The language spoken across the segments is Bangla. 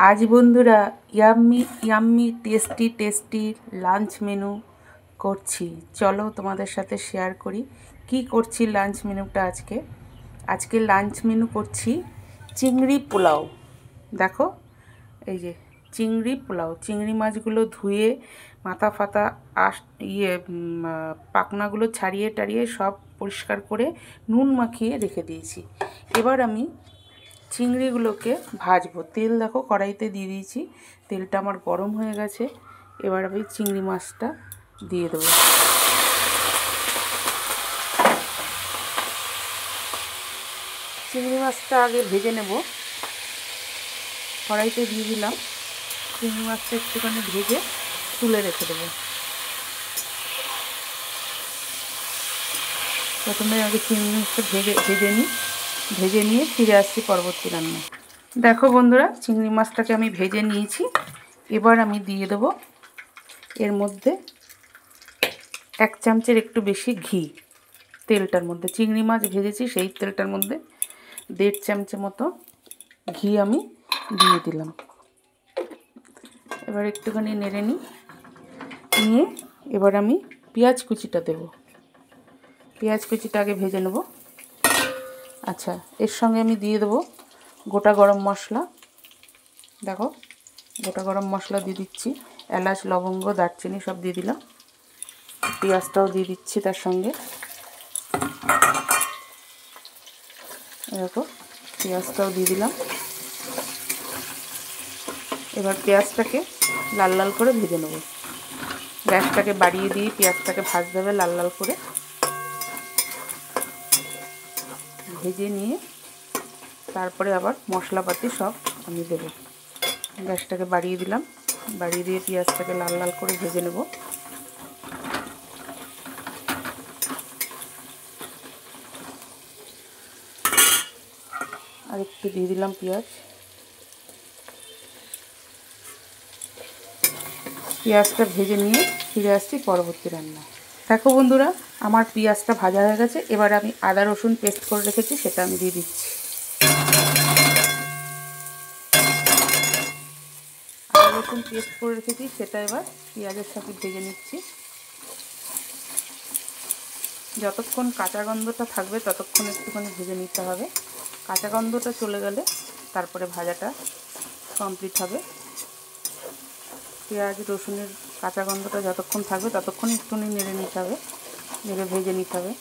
आज बंधुरा याम्मी याम्मी टेस्टी टेस्टी लांच मेनू करছি। चलो তোমাদের সাথে শেয়ার করি কি করছি লাঞ্চ মেনুটা। আজকে লাঞ্চ মেনু করছি চিংড়ি পোলাও। দেখো এই যে চিংড়ি পোলাও, চিংড়ি মাছগুলো ধুয়ে মাথা ফাতা পাখনাগুলো ছাড়িয়ে টাড়িয়ে সব পরিষ্কার করে নুন মাখিয়ে রেখে দিয়েছি। এবার আমি চিংড়িগুলোকে ভাজবো। তেল দেখো কড়াইতে দিয়ে দিয়েছি, তেলটা আমার গরম হয়ে গেছে। এবার আমি চিংড়ি মাছটা দিয়ে দেবো। চিংড়ি মাছটা আগে ভেজে নেব। কড়াইতে দিয়ে দিলাম, চিংড়ি মাছটা একটুখানি ভেজে তুলে রেখে দেবো। প্রথমে আগে চিংড়ি মাছটা ভেজে নিয়ে ফিরে আসছি পরবর্তী রান্না। দেখো বন্ধুরা, চিংড়ি মাছটাকে আমি ভেজে নিয়েছি। এবার আমি দিয়ে দেবো এর মধ্যে 1 চামচের একটু বেশি ঘি। তেলটার মধ্যে চিংড়ি মাছ ভেজেছি, সেই তেলটার মধ্যে 1.5 চামচের মতো ঘি আমি দিয়ে দিলাম। এবার একটুখানি নেড়ে নিয়ে এবার আমি পেঁয়াজ কুচিটা দেব। পেঁয়াজ কুচিটা আগে ভেজে নেব। আচ্ছা, এর সঙ্গে আমি দিয়ে দেবো গোটা গরম মশলা। দেখো গোটা গরম মশলা দিয়ে দিচ্ছি, এলাচ লবঙ্গ দারচিনি সব দিয়ে দিলাম। পেঁয়াজটাও দিয়ে দিচ্ছি তার সঙ্গে। দেখো পেঁয়াজটাও দিয়ে দিলাম। এবার পেঁয়াজটাকে লাল লাল করে ভেজে নেব। গ্যাসটাকে বাড়িয়ে দিয়ে পেঁয়াজটাকে ভাজতে হবে লাল লাল করে। ভেজে নিয়ে তারপরে আবার মশলাপাতি সব আমি দেবো। গ্যাসটাকে বাড়িয়ে দিলাম, বাড়িয়ে দিয়ে পেঁয়াজটাকে লাল লাল করে ভেজে নেব। আর একটু দিয়ে দিলাম পেঁয়াজটা ভেজে নিয়ে ফিরে আসছি পরবর্তী রান্না। দেখো বন্ধুরা, আমার পেঁয়াজটা ভাজা হয়ে গেছে। এবার আমি আদা রসুন পেস্ট করে রেখেছি, সেটা আমি দিয়ে দিচ্ছি। আদা রসুন পেস্ট করে রেখেছি, সেটা এবার পেঁয়াজের সাথে ভেজে নিচ্ছি। যতক্ষণ কাঁচা গন্ধটা থাকবে ততক্ষণ একটুখানি ভেজে নিতে হবে। কাঁচা গন্ধটা চলে গেলে তারপরে ভাজাটা কমপ্লিট হবে। পেঁয়াজ রসুনের কাঁচা গন্ধটা যতক্ষণ থাকবে ততক্ষণ একটুখানি নেড়ে নিতে হবে, ভেজে নিতে হবে।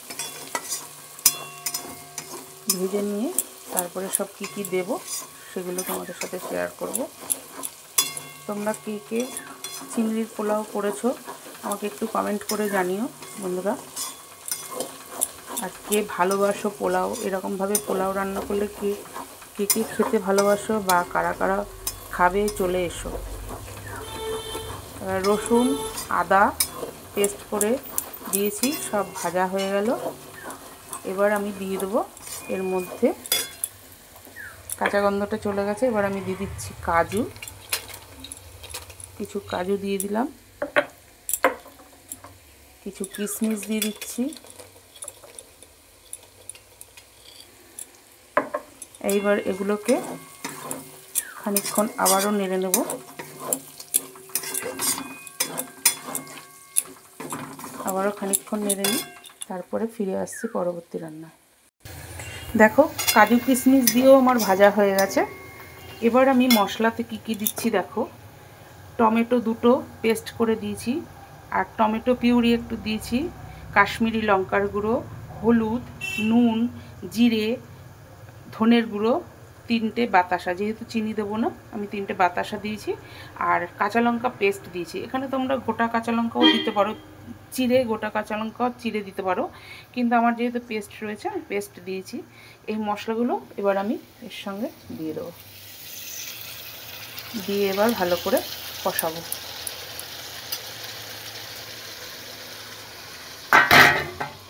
ভেজে নিয়ে তারপরে সব কী দেবো সেগুলো তোমাদের সাথে শেয়ার করব। তোমরা কে চিংড়ির পোলাও করেছো আমাকে একটু কমেন্ট করে জানিও বন্ধুরা। আর কে ভালোবাসো পোলাও, এরকমভাবে পোলাও রান্না করলে কে খেতে ভালোবাসো বা কারা কারা খাবে চলে এসো। রসুন আদা পেস্ট করে দিয়েছি, সব ভাজা হয়ে গেল। এবার আমি দিয়ে দেবো এর মধ্যে, কাঁচা গন্ধটা চলে গেছে। এবার আমি দিয়ে দিচ্ছি কাজু, কিছু কাজু দিয়ে দিলাম, কিছু কিশমিশ দিয়ে দিচ্ছি। এইবার এগুলোকে খানিকক্ষণ আবারও নেড়ে নেব। আবারও খানিকক্ষণ নেড়ে নিই, তারপরে ফিরে আসছি পরবর্তী রান্না। দেখো কাজু কিশমিশ দিয়েও আমার ভাজা হয়ে গেছে। এবার আমি মশলাতে কী দিচ্ছি দেখো। টমেটো 2টো পেস্ট করে দিয়েছি, আর টমেটো পিউরি একটু দিয়েছি, কাশ্মীরি লঙ্কার গুঁড়ো, হলুদ, নুন, জিরে, ধনের গুঁড়ো, 3টে বাতাসা, যেহেতু চিনি দেবো না আমি 3টে বাতাসা দিয়েছি। আর কাঁচা লঙ্কা পেস্ট দিয়েছি। এখানে তোমরা গোটা কাঁচা লঙ্কাও দিতে পারো, গোটা কাঁচা লঙ্কা চিড়ে দিতে পারো, কিন্তু আমার যেহেতু পেস্ট রয়েছে আমি পেস্ট দিয়েছি। এই মশলাগুলো এবার আমি এর সঙ্গে দিয়ে দেবো, দিয়ে এবার ভালো করে কষাবো।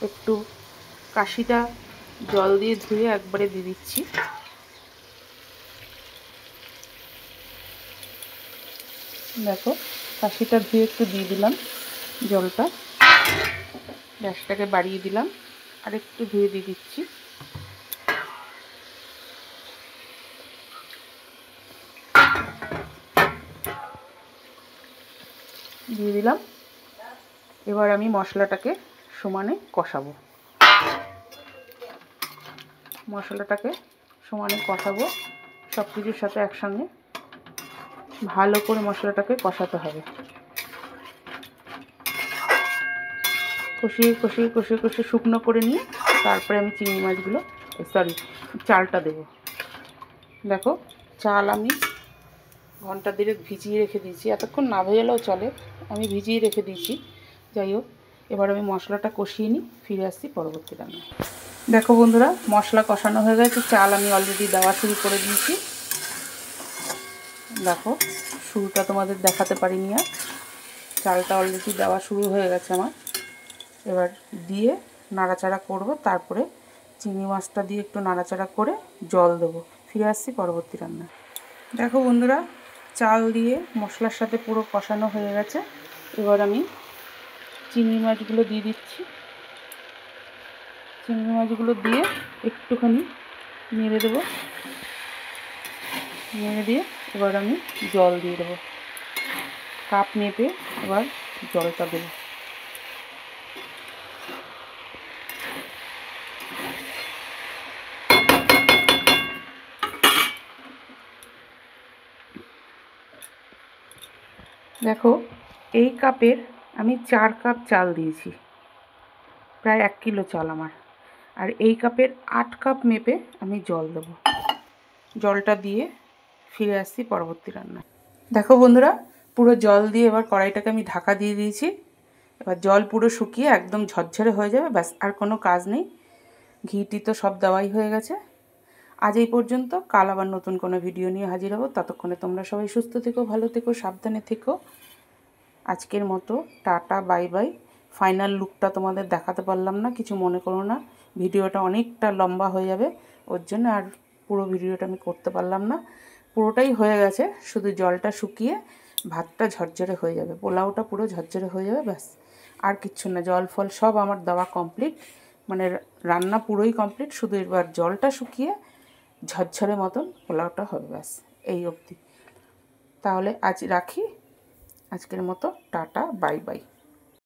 একটু কাশিটা জল দিয়ে ধুয়ে একবারে দিয়ে দিচ্ছি। দেখো কাশিটা ধুয়ে একটু দিয়ে দিলাম জলটা। গ্যাসটাকে বাড়িয়ে দিলাম, আর একটু ধুয়ে দিয়ে দিচ্ছি। দিয়ে দিলাম। এবার আমি মশলাটাকে সমানে কষাবো। মশলাটাকে সমানে কষাবো, সব কিছুর সাথে একসঙ্গে ভালো করে মশলাটাকে কষাতে হবে। কষিয়ে কষিয়ে কষিয়ে কষিয়ে শুকনো করে নিয়ে তারপরে আমি চিংড়ি মাছগুলো চালটা দেবো। দেখো, চাল আমি ঘন্টা দেড়েক ভিজিয়ে রেখে দিয়েছি, এতক্ষণ না ভেজালেও চলে, আমি ভিজিয়ে রেখে দিয়েছি। যাই হোক, এবার আমি মশলাটা কষিয়ে নিই, ফিরে আসছি পরবর্তী রান্নায়। দেখো বন্ধুরা, মশলা কষানো হয়ে গেছে, চাল আমি অলরেডি দেওয়া শুরু করে দিয়েছি। দেখো, শুরুটা তোমাদের দেখাতে পারিনি আর, চালটা অলরেডি দেওয়া শুরু হয়ে গেছে আমার। এবার দিয়ে নাড়াচাড়া করব, তারপরে চিংড়ি মাছটা দিয়ে একটু নাড়াচাড়া করে জল দেবো। ফিরে আসছি পরবর্তী রান্নায়। দেখো বন্ধুরা, চাল দিয়ে মশলার সাথে পুরো কষানো হয়ে গেছে। এবার আমি চিংড়ি মাছগুলো দিয়ে দিচ্ছি। চিংড়ি মাছগুলো দিয়ে একটুখানি নেড়ে দেবো। নেড়ে দিয়ে এবার আমি জল দিয়ে দেবো, কাপ মেপে এবার জলটা দেবো। দেখো, এই কাপের আমি 4 কাপ চাল দিয়েছি, প্রায় 1 কিলো চাল আমার। আর এই কাপের 8 কাপ মেপে আমি জল দেবো। জলটা দিয়ে ফিরে আসছি পরবর্তী রান্নায়। দেখো বন্ধুরা, পুরো জল দিয়ে এবার কড়াইটাকে আমি ঢাকা দিয়ে দিয়েছি। এবার জল পুরো শুকিয়ে একদম ঝরঝরে হয়ে যাবে, ব্যাস, আর কোনো কাজ নেই। ঘিটি তো সব দেওয়াই হয়ে গেছে। আজ এই পর্যন্ত, কাল আবার নতুন কোনো ভিডিও নিয়ে হাজির হব। ততক্ষণে তোমরা সবাই সুস্থ থেকো, ভালো থেকো, সাবধানে থেকো। আজকের মতো টাটা, বাই বাই। ফাইনাল লুকটা তোমাদের দেখাতে পারলাম না, কিছু মনে করো না, ভিডিওটা অনেকটা লম্বা হয়ে যাবে, ওর জন্য আর পুরো ভিডিওটা আমি করতে পারলাম না। পুরোটাই হয়ে গেছে, শুধু জলটা শুকিয়ে ভাতটা ঝরঝরে হয়ে যাবে, পোলাওটা পুরো ঝরঝরে হয়ে যাবে, ব্যাস, আর কিচ্ছু না। জল ফল সব আমার দেওয়া কমপ্লিট, মানে রান্না পুরোই কমপ্লিট, শুধু এবার জলটা শুকিয়ে ঝরঝরে মতন পোলাওটা হবে, ব্যাস, এই অবধি। তাহলে আজ রাখি, আজকের মতো টাটা, বাই বাই।